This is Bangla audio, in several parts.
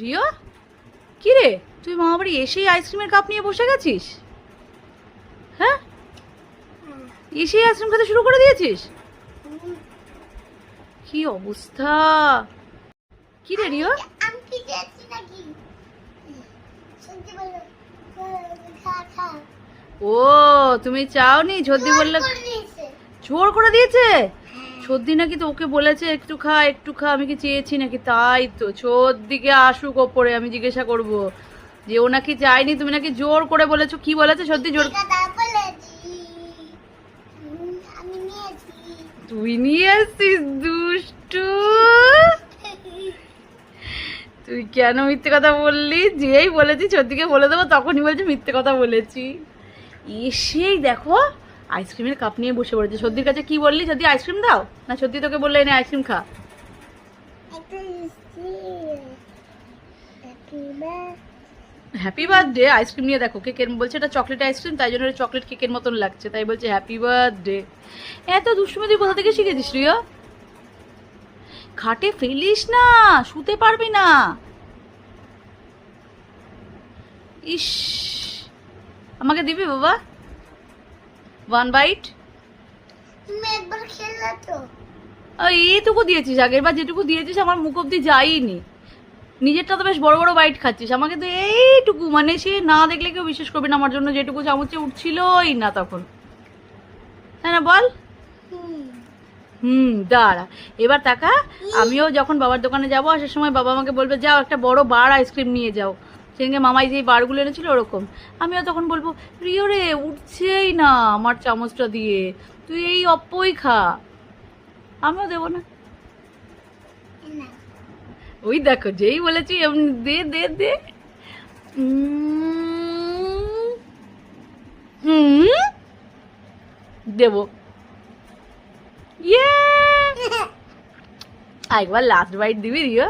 রিয়া, কি রে তুই মামা বাড়ি এসেই আইসক্রিমের কাপ নিয়ে বসে গেছিস? হ্যাঁ, এসেই আইসক্রিম খেতে শুরু করে দিয়েছিস? কি অবস্থা! কি রে রিয়া? ও, তুমি চাওনি? ঝর্দি বললে জোর করে দিয়েছে? সর্দি নাকি তো ওকে বলেছে একটু খা একটু খা, আমি কি চেয়েছি নাকি? তাই তো, সর্দিকে আসুক ওপরে, আমি জিজ্ঞাসা করব যে ও নাকি চাইনি, তুমি নাকি জোর করে বলেছো। কি বলেছে সর্দি? জোর তুই নিয়ে আসছিস? দুষ্টু, তুই কেন মিথ্যে কথা বললি? যেই বলেছি সর্দিকে বলে দেবো তখনই বলছি মিথ্যে কথা বলেছি। এসেই দেখো আইসক্রিমের কাপ নিয়ে বসে পড়েছে। সর্দির কাছে কি বললি? সর্দি আইসক্রিম দাও না? সর্দি তোকে বললে এনে আইসক্রিম খা। হ্যাপি বার্থডে আইসক্রিম নিয়ে দেখো কেকের, বলছে এটা চকলেট আইসক্রিম, তাই জন্য চকলেট কেকের মতন লাগছে, তাই বলছে হ্যাপি বার্থডে। এত দুষ্টুমি তুই কোথা থেকে শিখেছিস রিয়া? খাটে ফেলিস না, শুতে পারবি না। ইস, আমাকে দিবি বাবা ওয়ান বাইট? তুমি একবার খেলে তো। এইটুকু দিয়েছিস, আগের বার যেটুকু দিয়েছিস আমার মুখ অব্দি যায়নি। নিজেরটা তো বেশ বড় বড় বাইট খাচ্ছিস, আমাকে তো এইটুকু, মানে সে না দেখলে কেউ বিশ্বাস করবে না আমার জন্য যেটুকু চামচে উঠছিলই না তখন, তাই না বল? দাঁড়া এবার তাকা। আমিও যখন বাবার দোকানে যাবো আসার সময় বাবা আমাকে বলবে যাও একটা বড় বার আইসক্রিম নিয়ে যাও, সেদিনকে মামাই যে বারগুলো এনেছিল ওরকম। আমিও তখন বলবো প্রিয় রে উঠছেই না আমার চামচটা দিয়ে, তুই এই অপ্পই খা। আমিও দেবো না। ওই দেখো যেই বলেছি এমনি দে দে দে। দেবো। ইয়ে, একবার লাস্ট বাইট দিবি রিয়া?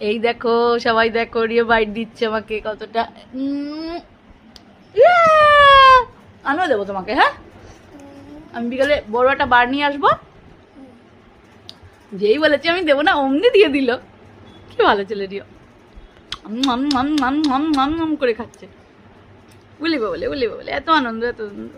এই দেখো সবাই দেখো রিয়া বাইট দিচ্ছে আমাকে কতটা। আমিও দেবো তোমাকে। হ্যাঁ, আমি বিকালে বড় একটা বার নিয়ে আসবো। যেই বলেছি আমি দেবো না অমনি দিয়ে দিল। কি ভালো ছেলে রিয়া, করে খাচ্ছে। বলিবে বলে এত আনন্দ এত আনন্দ।